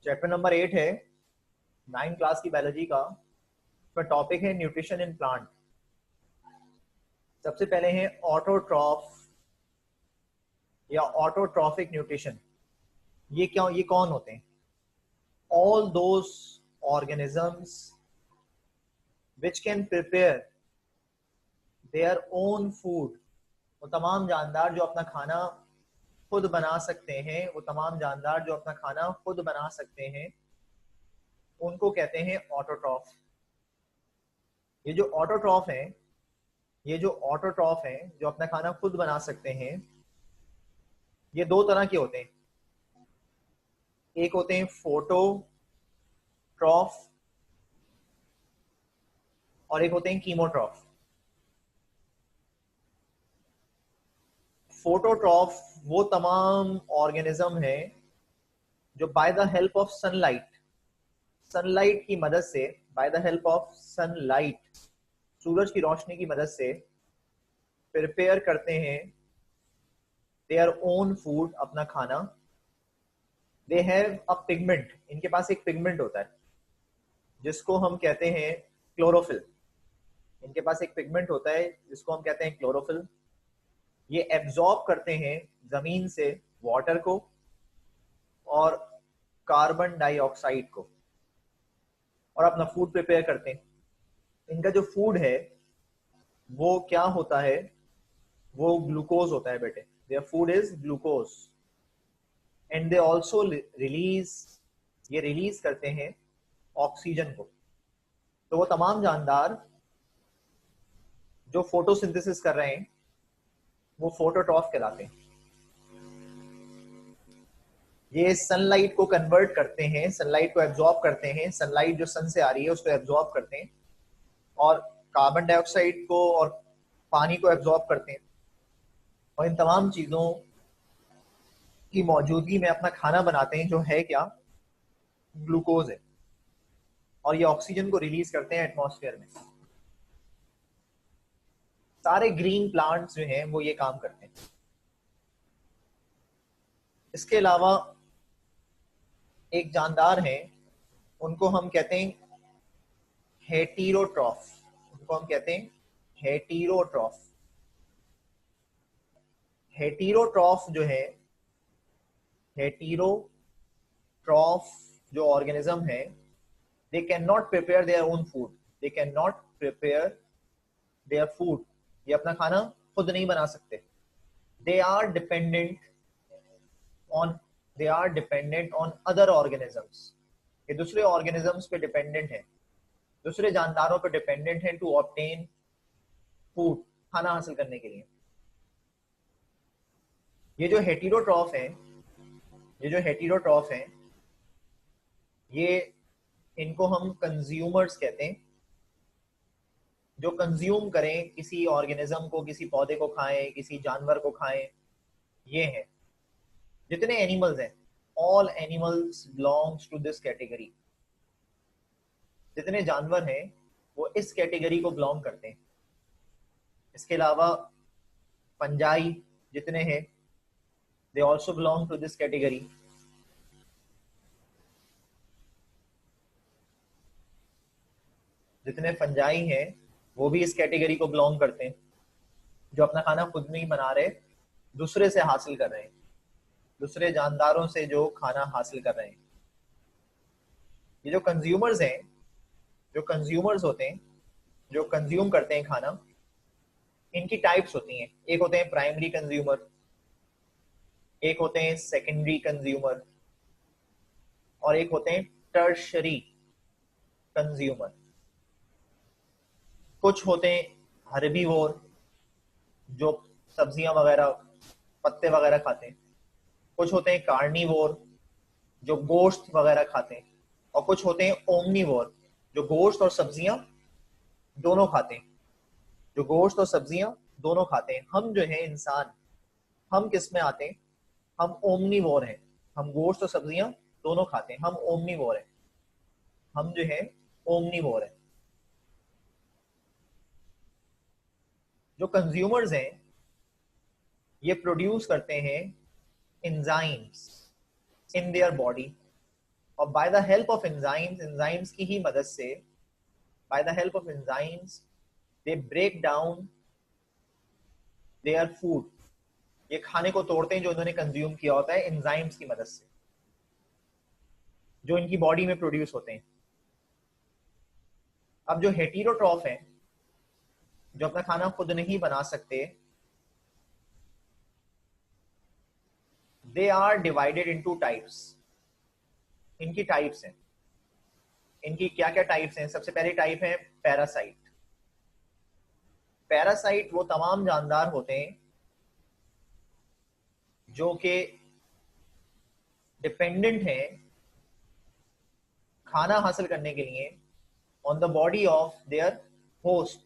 Chapter number 8 है 9 class की biology का। इसका टॉपिक है न्यूट्रिशन इन प्लांट। सबसे पहले है ऑटोट्रॉफ या ऑटोट्रॉफिक न्यूट्रिशन। ये कौन होते हैं? All those organisms which can prepare their own food. वो तमाम जानदार जो अपना खाना खुद बना सकते हैं, वो तमाम जानदार जो अपना खाना खुद बना सकते हैं, उनको कहते हैं ऑटोट्रॉफ। ये जो ऑटोट्रॉफ है ये जो ऑटोट्रॉफ हैं जो अपना खाना खुद बना सकते हैं, ये दो तरह के होते हैं। एक होते हैं फोटोट्रॉफ और एक होते हैं कीमोट्रॉफ। फोटोट्रॉफ वो तमाम ऑर्गेनिज्म है जो by the help of sunlight की मदद से, by the help of sunlight, सूरज की रोशनी की मदद से प्रिपेयर करते हैं देयर ओन फूड, अपना खाना। दे हैव अ पिगमेंट, इनके पास एक पिगमेंट होता है जिसको हम कहते हैं क्लोरोफिल। इनके पास एक पिगमेंट होता है जिसको हम कहते हैं क्लोरोफिल। ये एब्जॉर्ब करते हैं जमीन से वाटर को और कार्बन डाइऑक्साइड को और अपना फूड प्रिपेयर करते हैं। इनका जो फूड है वो क्या होता है? वो ग्लूकोज होता है बेटे। Their food is glucose and they also ये रिलीज करते हैं ऑक्सीजन को। तो वो तमाम जानदार जो फोटोसिंथेसिस कर रहे हैं वो फोटोट्रॉफ कहलाते हैं। ये सनलाइट को कन्वर्ट करते हैं, सनलाइट को एब्जॉर्ब करते हैं। सनलाइट जो सन से आ रही है उसको एब्जॉर्ब करते हैं और कार्बन डाइऑक्साइड को और पानी को एब्जॉर्ब करते हैं और इन तमाम चीजों की मौजूदगी में अपना खाना बनाते हैं जो है क्या? ग्लूकोज है। और ये ऑक्सीजन को रिलीज करते हैं एटमॉस्फेयर में। सारे ग्रीन प्लांट्स जो हैं वो ये काम करते हैं। इसके अलावा एक जानदार हैं, उनको हम कहते हैं हेटीरोट्रॉफ। उनको हम कहते हैं हेटीरोट्रॉफ। हेटीरोट्रॉफ जो है, हेटीरोट्रॉफ जो ऑर्गेनिज्म है, they can not prepare their own food. They can not prepare their food. ये अपना खाना खुद नहीं बना सकते। They are dependent on other organisms. ये दूसरे ऑर्गेनिजम्स पे डिपेंडेंट है, दूसरे जानदारों पे डिपेंडेंट है टू ऑब्टेन फूड, खाना हासिल करने के लिए। ये जो हेटीरोट्रॉफ है ये इनको हम कंज्यूमर्स कहते हैं। जो कंज्यूम करें किसी ऑर्गेनिज्म को, किसी पौधे को खाएं, किसी जानवर को खाएं, ये है। जितने एनिमल्स हैं, all animals belongs to this category. जितने जानवर हैं वो इस कैटेगरी को बिलोंग करते हैं। इसके अलावा फंजाई जितने हैं, they also belong to this category. जितने फंजाई हैं वो भी इस कैटेगरी को बिलोंग करते हैं, जो अपना खाना खुद नहीं बना रहे, दूसरे से हासिल कर रहे हैं, दूसरे जानदारों से जो खाना हासिल कर रहे हैं। ये जो कंज्यूमर्स हैं, जो कंज्यूमर्स होते हैं, जो कंज्यूम करते हैं खाना, इनकी टाइप्स होती हैं। एक होते हैं प्राइमरी कंज्यूमर, एक होते हैं सेकेंडरी कंज्यूमर और एक होते हैं टर्शरी कंज्यूमर। कुछ होते हैं हर्बीवोर जो सब्जियां वगैरह, पत्ते वगैरह खाते हैं। कुछ होते हैं कार्निवोर जो गोश्त वगैरह खाते हैं। और कुछ होते हैं ओमनीवोर जो गोश्त और सब्जियां दोनों खाते हैं, जो गोश्त और सब्जियां दोनों खाते हैं। हम जो है इंसान, हम किस में आते हैं? हम ओमनीवोर हैं। हम गोश्त और सब्जियां दोनों खाते हैं, हम ओमनीवोर हैं। हम जो है ओमनीवोर हैं। जो कंज्यूमर्स हैं ये प्रोड्यूस करते हैं एंजाइम्स इन देयर बॉडी और by the help of enzymes, enzymes की ही मदद से, by the help of enzymes they break down their food, ये खाने को तोड़ते हैं जो इन्होंने कंज्यूम किया होता है एंजाइम्स की मदद से, जो इनकी बॉडी में प्रोड्यूस होते हैं। अब जो हेटेरोट्रॉफ हैं, जो अपना खाना खुद नहीं बना सकते, they are divided into types. इनकी टाइप्स हैं, इनकी क्या क्या टाइप्स हैं? सबसे पहली टाइप है पैरासाइट। पैरासाइट वो तमाम जानदार होते हैं जो कि डिपेंडेंट हैं खाना हासिल करने के लिए on the body of their host,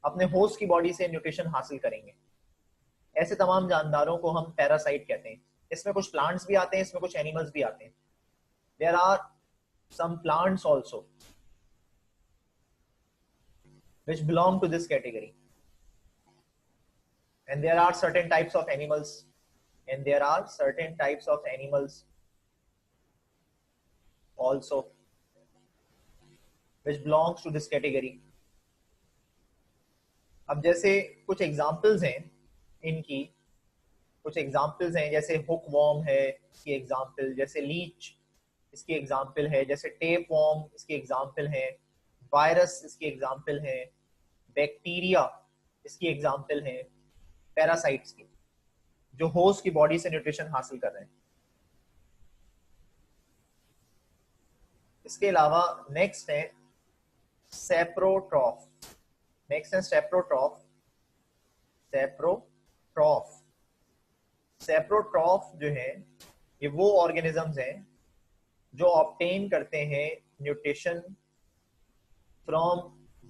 अपने होस्ट की बॉडी से न्यूट्रिशन हासिल करेंगे। ऐसे तमाम जानदारों को हम पैरासाइट कहते हैं। इसमें कुछ प्लांट्स भी आते हैं, इसमें कुछ एनिमल्स भी आते हैं। There are some plants also which belong to this category, and there are certain types of animals, and there are certain types of animals also which belongs to this category. अब जैसे कुछ examples हैं इनकी, कुछ examples हैं जैसे hook warm है इसकी एग्जांपल, जैसे लीच इसकी एग्जांपल है, जैसे टेप वॉर्म इसकी एग्जांपल है, वायरस इसकी एग्जांपल है, बैक्टीरिया इसकी एग्जांपल है, पैरासाइट्स की जो होस्ट की बॉडी से न्यूट्रिशन हासिल कर रहे हैं। इसके अलावा नेक्स्ट है सेप्रोट्रॉफ। नेक्स्ट है सेप्रोट्रॉफ। सेप्रोट्रॉफ सेप्रोट्रॉफ जो है ये वो ऑर्गेनिजम्स हैं जो ऑब्टेन करते हैं nutrition from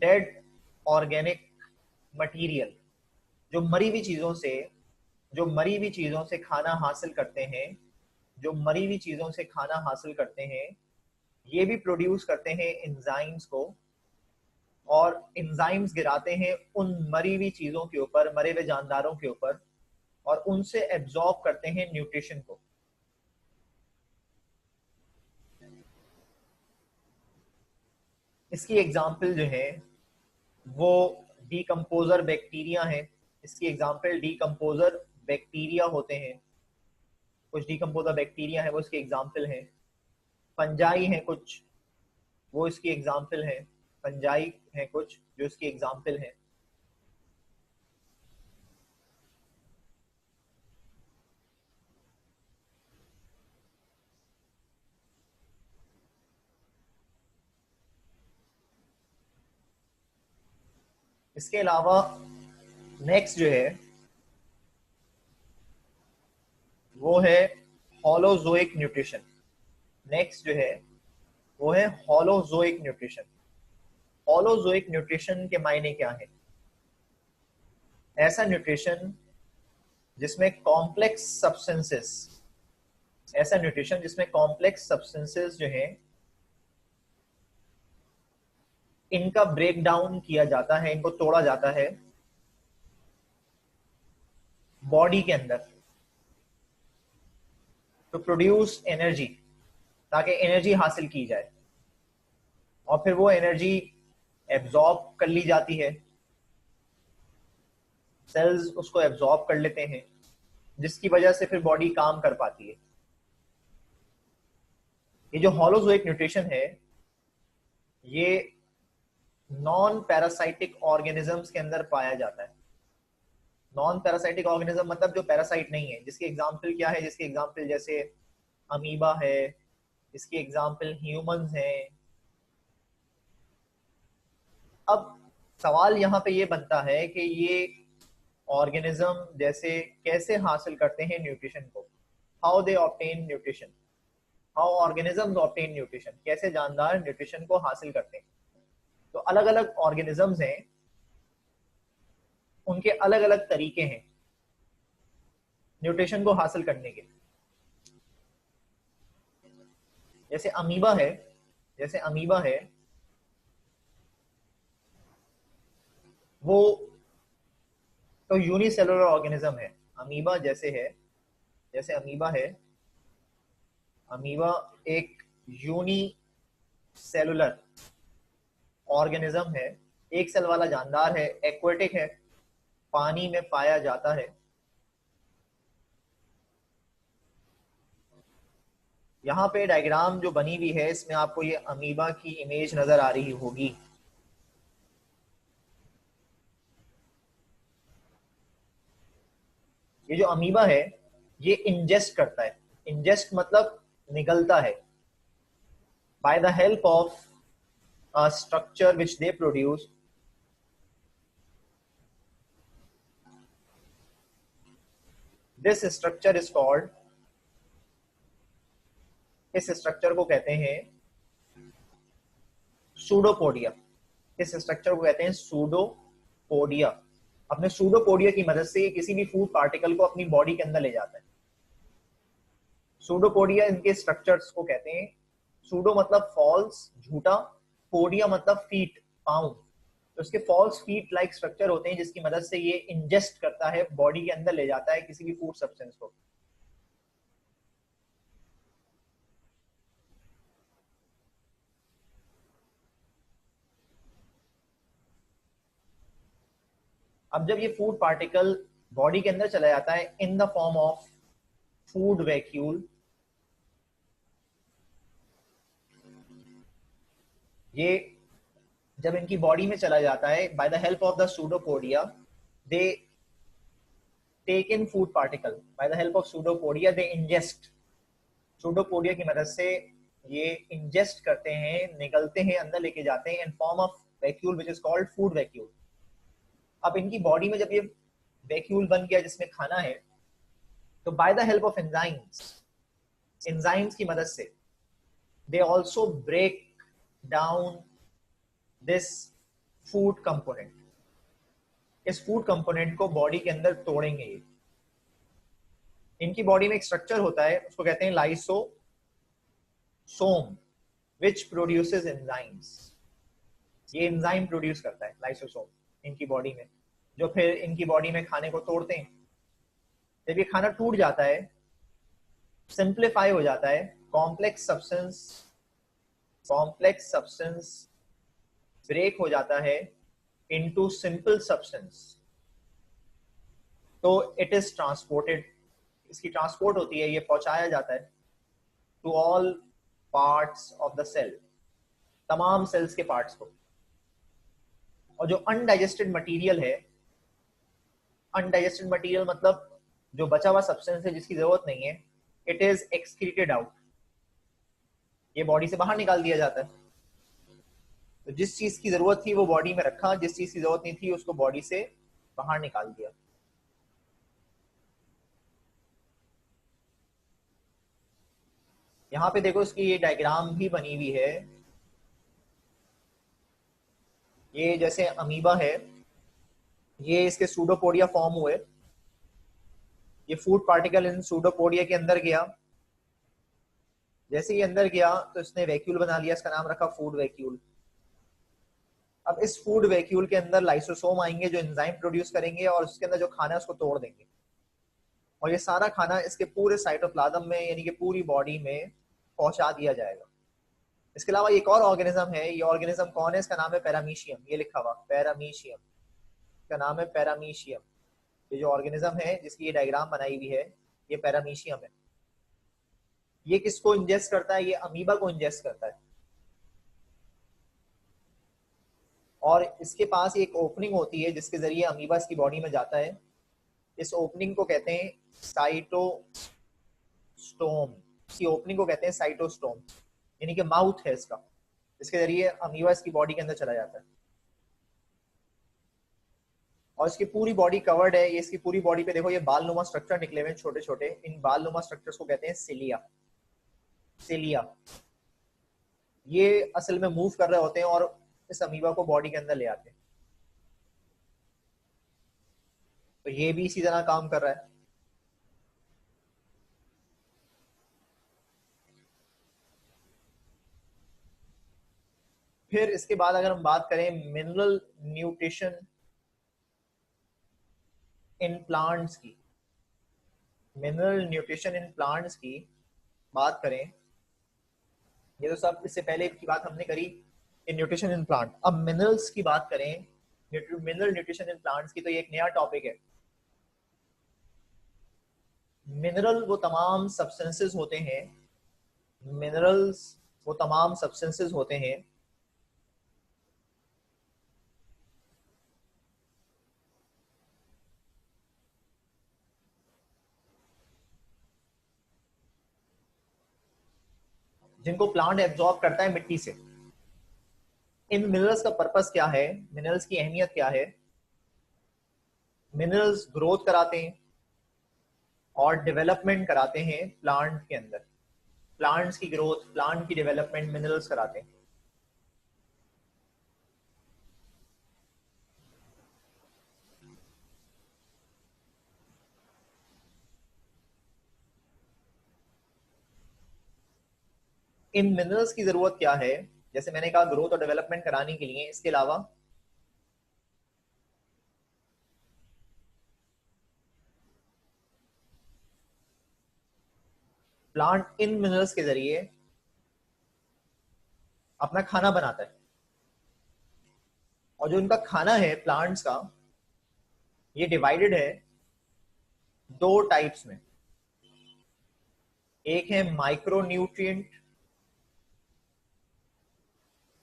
dead organic material, जो मरी हुई चीजों से, जो मरी हुई चीजों से खाना हासिल करते हैं, जो मरी हुई चीजों से खाना हासिल करते हैं, ये भी प्रोड्यूस करते हैं एंजाइम्स को, और एंजाइम्स गिराते हैं उन मरी हुई चीजों के ऊपर, मरे हुए जानदारों के ऊपर, और उनसे एब्जॉर्ब करते हैं न्यूट्रिशन को। इसकी एग्जाम्पल जो है वो डीकम्पोजर बैक्टीरिया है। इसकी एग्जाम्पल डीकम्पोजर बैक्टीरिया होते हैं, कुछ डीकम्पोजर बैक्टीरिया है वो इसकी एग्जाम्पल है। फंजाई हैं कुछ, वो इसकी एग्जाम्पल है। फंजाई हैं कुछ जो इसकी एग्जाम्पल है। इसके अलावा नेक्स्ट जो है वो है होलोजोइक न्यूट्रिशन। नेक्स्ट जो है वो है होलोजोइक न्यूट्रिशन। होलोजोइक न्यूट्रिशन के मायने क्या है? ऐसा न्यूट्रिशन जिसमें कॉम्प्लेक्स सब्सटेंसेस, ऐसा न्यूट्रिशन जिसमें कॉम्प्लेक्स सब्सटेंसेस जो हैं इनका ब्रेक डाउन किया जाता है, इनको तोड़ा जाता है बॉडी के अंदर टू प्रोड्यूस एनर्जी, ताकि एनर्जी हासिल की जाए, और फिर वो एनर्जी एब्जॉर्ब कर ली जाती है, सेल्स उसको एब्जॉर्ब कर लेते हैं, जिसकी वजह से फिर बॉडी काम कर पाती है। ये जो होलोजोइक न्यूट्रिशन है ये नॉन पैरासाइटिक ऑर्गेनिजम्स के अंदर पाया जाता है। नॉन पैरासाइटिक ऑर्गेनिज्म मतलब जो पैरासाइट नहीं है। जिसकी एग्जांपल क्या है? जिसकी एग्जांपल जैसे अमीबा है, इसकी एग्जांपल ह्यूमंस हैं। अब सवाल यहाँ पे ये बनता है कि ये ऑर्गेनिज्म जैसे कैसे हासिल करते हैं न्यूट्रिशन को, how they obtain nutrition, how organisms obtain nutrition, कैसे जानदार न्यूट्रिशन को हासिल करते हैं। तो अलग अलग ऑर्गेनिजम्स हैं, उनके अलग अलग तरीके हैं न्यूट्रिशन को हासिल करने के। जैसे अमीबा है, जैसे अमीबा है वो तो यूनिसेलुलर ऑर्गेनिज्म है। अमीबा जैसे है, जैसे अमीबा है, अमीबा एक यूनिसेलुलर ऑर्गेनिज्म है, एक सेल वाला जानदार है, एक्वेटिक है, पानी में पाया जाता है। यहाँ पे डायग्राम जो बनी हुई है इसमें आपको ये अमीबा की इमेज नजर आ रही होगी। ये जो अमीबा है ये इंजेस्ट करता है, इंजेस्ट मतलब निगलता है, by the help of a structure which they produce. This structure is called, इस स्ट्रक्चर को कहते हैं सूडोपोडिया। इस स्ट्रक्चर को कहते हैं सूडोपोडिया। अपने सूडोपोडिया की मदद से किसी भी फूड पार्टिकल को अपनी बॉडी के अंदर ले जाता है। सूडोपोडिया इनके स्ट्रक्चर्स को कहते हैं। सूडो मतलब फॉल्स, झूठा, पोडिया मतलब फीट, पाँव। तो इसके फॉल्स फीट लाइक स्ट्रक्चर होते हैं जिसकी मदद से ये इंजेस्ट करता है, बॉडी के अंदर ले जाता है किसी भी फूड सब्सटेंस को। अब जब ये फूड पार्टिकल बॉडी के अंदर चला जाता है in the form of food vacuole, ये जब इनकी बॉडी में चला जाता है by the help of the pseudopodia, they take in food particle, by the help of pseudopodia they ingest. Pseudopodia की मदद से ये इंजेस्ट करते हैं, निगलते हैं, अंदर लेके जाते हैं in form of vacuole which is called food vacuole. अब इनकी बॉडी में जब ये वैक्यूल बन गया जिसमें खाना है, तो by the help of enzymes, enzymes की मदद से they also break down this food component. इस फूड कंपोनेंट को बॉडी के अंदर तोड़ेंगे ये। इनकी बॉडी में एक स्ट्रक्चर होता है उसको कहते हैं लाइसोसोम विच प्रोड्यूसेस एंजाइम्स। ये एंजाइम प्रोड्यूस करता है लाइसोसोम इनकी बॉडी में, जो फिर इनकी बॉडी में खाने को तोड़ते हैं। जब ये खाना टूट जाता है, सिंप्लीफाई हो जाता है, कॉम्प्लेक्स सब्सटेंस ब्रेक हो जाता है इनटू सिंपल सब्सटेंस, तो इट इज ट्रांसपोर्टेड, इसकी ट्रांसपोर्ट होती है, ये पहुंचाया जाता है to all parts of the cell, तमाम सेल्स के पार्ट्स को। और जो अनडाइजेस्टेड मटेरियल है, अनडाइजेस्टेड मटेरियल मतलब जो बचा हुआ सब्सटेंस है जिसकी जरूरत नहीं है, इट इज एक्सक्रीटेड आउट, ये बॉडी से बाहर निकाल दिया जाता है। तो जिस चीज की जरूरत थी वो बॉडी में रखा, जिस चीज की जरूरत नहीं थी उसको बॉडी से बाहर निकाल दिया। यहाँ पे देखो इसकी ये डायग्राम भी बनी हुई है। ये जैसे अमीबा है, ये इसके सूडोपोडिया फॉर्म हुए, ये फूड पार्टिकल इन सूडोपोडिया के अंदर गया। जैसे ये अंदर गया तो इसने वैक्यूल बना लिया, इसका नाम रखा फूड वैक्यूल। अब इस फूड वैक्यूल के अंदर लाइसोसोम आएंगे जो एंजाइम प्रोड्यूस करेंगे और उसके अंदर जो खाना है उसको तोड़ देंगे, और ये सारा खाना इसके पूरे साइटोप्लाज्म में यानी कि पूरी बॉडी में पहुंचा दिया जाएगा। इसके अलावा एक और ऑर्गेनिज्म है, ये ऑर्गेनिज्म कौन है, इसका नाम है पैरामीशियम, ये लिखा हुआ पैरामीशियम, इसका नाम है पैरामीशियम। ये जो ऑर्गेनिज्म है जिसकी ये डायग्राम बनाई हुई है ये पैरामीशियम है। ये किसको इंजेस्ट करता है, ये अमीबा को इंजेस्ट करता है। और इसके पास एक ओपनिंग होती है जिसके जरिए अमीबा इसकी बॉडी में जाता है। इस ओपनिंग को कहते हैं साइटोस्टोम, इसकी ओपनिंग को कहते हैं साइटोस्टोम, यानी कि माउथ है इसका, इसके जरिए अमीबा इसकी बॉडी के अंदर चला जाता है। और इसकी पूरी बॉडी कवर्ड है, ये इसकी पूरी बॉडी पे देखो ये बाल नुमा स्ट्रक्चर निकले हुए हैं छोटे छोटे, इन बाल नुमा स्ट्रक्चर्स को कहते हैं सिलिया। सिलिया ये असल में मूव कर रहे होते हैं और इस अमीबा को बॉडी के अंदर ले आते हैं। तो ये भी इसी तरह काम कर रहा है। फिर इसके बाद अगर हम बात करें मिनरल न्यूट्रिशन इन प्लांट्स की, मिनरल न्यूट्रिशन इन प्लांट्स की बात करें ये तो सब इससे पहले की बात हमने करी इन न्यूट्रिशन इन प्लांट। अब मिनरल्स की बात करें, मिनरल न्यूट्रिशन इन प्लांट्स की, तो ये एक नया टॉपिक है। मिनरल वो तमाम सब्सटेंसेस होते हैं, मिनरल्स वो तमाम सब्सटेंसेस होते हैं जिनको प्लांट एब्जॉर्ब करता है मिट्टी से। इन मिनरल्स का पर्पस क्या है, मिनरल्स की अहमियत क्या है? मिनरल्स ग्रोथ कराते हैं और डेवलपमेंट कराते हैं प्लांट के अंदर। प्लांट्स की ग्रोथ, प्लांट की डेवलपमेंट मिनरल्स कराते हैं। इन मिनरल्स की जरूरत क्या है? जैसे मैंने कहा, ग्रोथ और डेवलपमेंट कराने के लिए। इसके अलावा प्लांट इन मिनरल्स के जरिए अपना खाना बनाता है, और जो इनका खाना है प्लांट्स का, ये डिवाइडेड है दो टाइप्स में। एक है माइक्रो न्यूट्रिएंट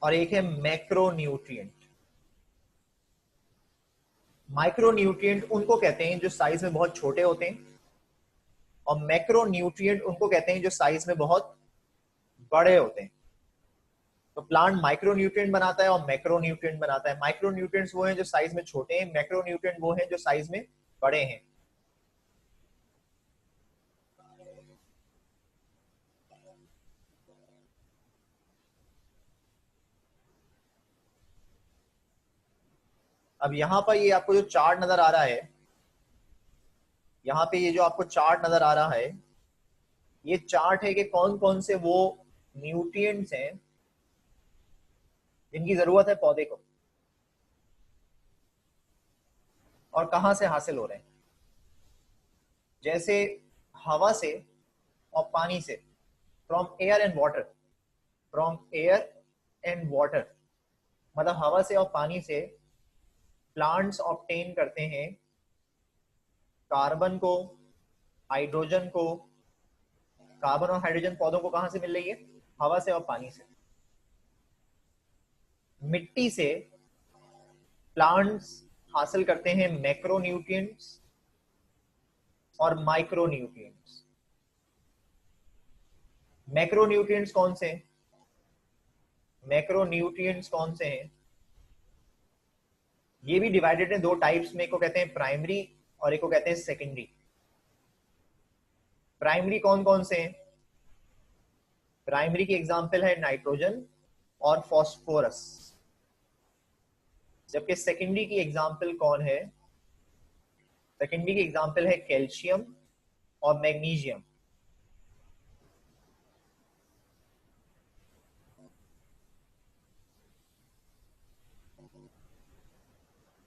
और एक है मैक्रो न्यूट्रिएंट। माइक्रो न्यूट्रिएंट उनको कहते हैं जो साइज में बहुत छोटे होते हैं, और मैक्रो न्यूट्रिएंट उनको कहते हैं जो साइज में बहुत बड़े होते हैं। तो प्लांट माइक्रो न्यूट्रिएंट बनाता है और मैक्रो न्यूट्रिएंट बनाता है। माइक्रो न्यूट्रिएंट्स वो हैं जो साइज में छोटे हैं, मैक्रो न्यूट्रिएंट वो हैं जो साइज में बड़े हैं। अब यहाँ पर ये आपको जो चार्ट नजर आ रहा है, यहाँ पे ये जो आपको चार्ट नजर आ रहा है, ये चार्ट है कि कौन कौन से वो न्यूट्रिएंट्स हैं जिनकी जरूरत है पौधे को, और कहाँ से हासिल हो रहे हैं। जैसे हवा से और पानी से, from air and water, from air and water, मतलब हवा से और पानी से प्लांट्स ऑब्टेन करते हैं कार्बन को, हाइड्रोजन को। कार्बन और हाइड्रोजन पौधों को कहां से मिल रही है? हवा से और पानी से। मिट्टी से प्लांट्स हासिल करते हैं मैक्रो न्यूट्रिएंट्स और माइक्रो न्यूट्रिएंट्स। मैक्रो न्यूट्रिएंट्स कौन से हैं? मैक्रो न्यूट्रिएंट्स कौन से हैं? ये भी डिवाइडेड है दो टाइप्स में, एक को कहते हैं प्राइमरी और एक को कहते हैं सेकेंडरी। प्राइमरी कौन कौन से हैं? प्राइमरी की एग्जांपल है नाइट्रोजन और फास्फोरस। जबकि सेकेंडरी की एग्जांपल कौन है? सेकेंडरी की एग्जांपल है कैल्शियम और मैग्नीशियम।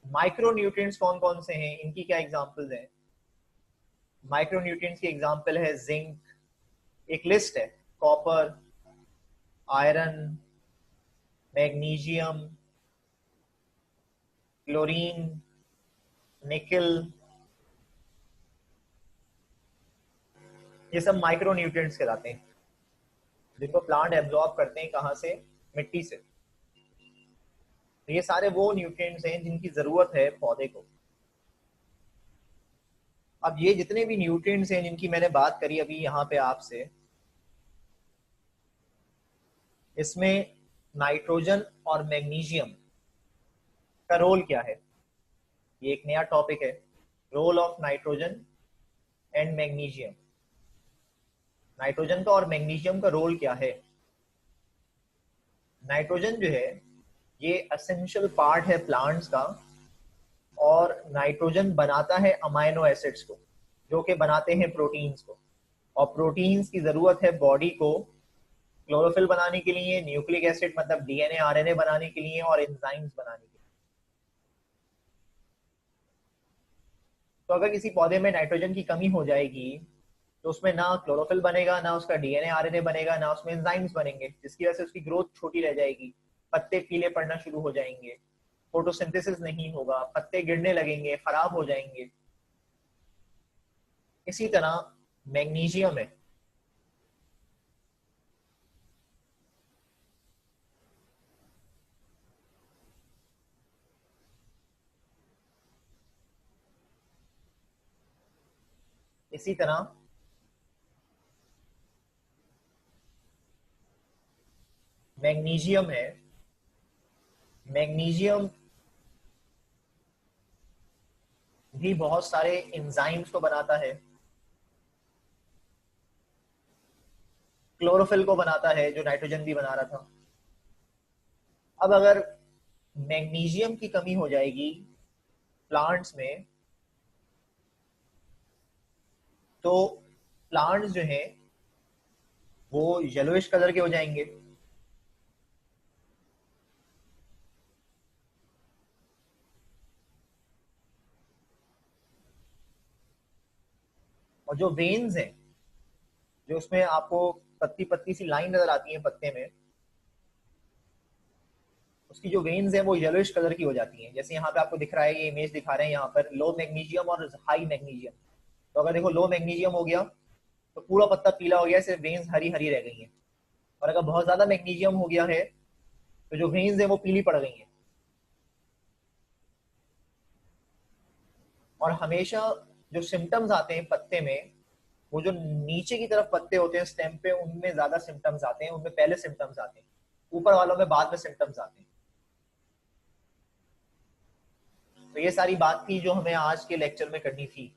माइक्रो न्यूट्रिएंट्स कौन कौन से हैं, इनकी क्या एग्जांपल्स हैं? माइक्रो न्यूट्रिएंट्स की एग्जांपल है जिंक, एक लिस्ट है, कॉपर, आयरन, मैग्नीशियम, क्लोरीन, निकल। ये सब माइक्रो न्यूट्रिएंट्स कहलाते हैं, जिनको प्लांट एब्जॉर्ब करते हैं कहां से? मिट्टी से। तो ये सारे वो न्यूट्रिएंट्स हैं जिनकी जरूरत है पौधे को। अब ये जितने भी न्यूट्रिएंट्स हैं जिनकी मैंने बात करी अभी यहाँ पे आपसे, इसमें नाइट्रोजन और मैग्नीशियम का रोल क्या है? ये एक नया टॉपिक है, role of nitrogen and magnesium. Nitrogen का और मैग्नीशियम का रोल क्या है? नाइट्रोजन जो है ये एसेंशियल पार्ट है प्लांट्स का, और नाइट्रोजन बनाता है अमाइनो एसिड्स को, जो कि बनाते हैं प्रोटीन्स को। और प्रोटीन्स की जरूरत है बॉडी को क्लोरोफिल बनाने के लिए, न्यूक्लिक एसिड मतलब डीएनए आरएनए बनाने के लिए, और एंजाइम्स बनाने के लिए। तो अगर किसी पौधे में नाइट्रोजन की कमी हो जाएगी तो उसमें ना क्लोरोफिल बनेगा, ना उसका डीएनए आरएनए बनेगा, ना उसमें एंजाइम्स बनेंगे, जिसकी वजह से उसकी ग्रोथ छोटी रह जाएगी, पत्ते पीले पड़ना शुरू हो जाएंगे, फोटोसिंथेसिस नहीं होगा, पत्ते गिरने लगेंगे, खराब हो जाएंगे। इसी तरह मैग्नीशियम है। इसी तरह मैग्नीशियम है। मैग्नीशियम भी बहुत सारे एंजाइम्स को बनाता है, क्लोरोफिल को बनाता है जो नाइट्रोजन भी बना रहा था। अब अगर मैग्नीशियम की कमी हो जाएगी प्लांट्स में, तो प्लांट्स जो हैं वो येलोइश कलर के हो जाएंगे। और जो वेन्स हैं, जो उसमें आपको पत्ती पत्ती सी लाइन नजर आती है पत्ते में, उसकी जो वेन्स हैं वो येलोइश कलर की हो जाती हैं। जैसे यहाँ पे आपको दिख रहा है, ये इमेज दिखा रहे हैं यहाँ पर, लो मैग्नीशियम और हाई मैग्नीशियम। तो अगर देखो लो मैग्नीशियम हो गया तो पूरा पत्ता पीला हो गया, सिर्फ वेन्स हरी हरी रह गई हैं। और अगर बहुत ज्यादा मैग्नीशियम हो गया है तो जो वेन्स है वो पीली पड़ गई हैं। और हमेशा जो सिम्टम्स आते हैं पत्ते में, वो जो नीचे की तरफ पत्ते होते हैं स्टेम पे, उनमें ज्यादा सिम्टम्स आते हैं, उनमें पहले सिम्टम्स आते हैं, ऊपर वालों में बाद में सिम्टम्स आते हैं। तो ये सारी बात थी जो हमें आज के लेक्चर में करनी थी।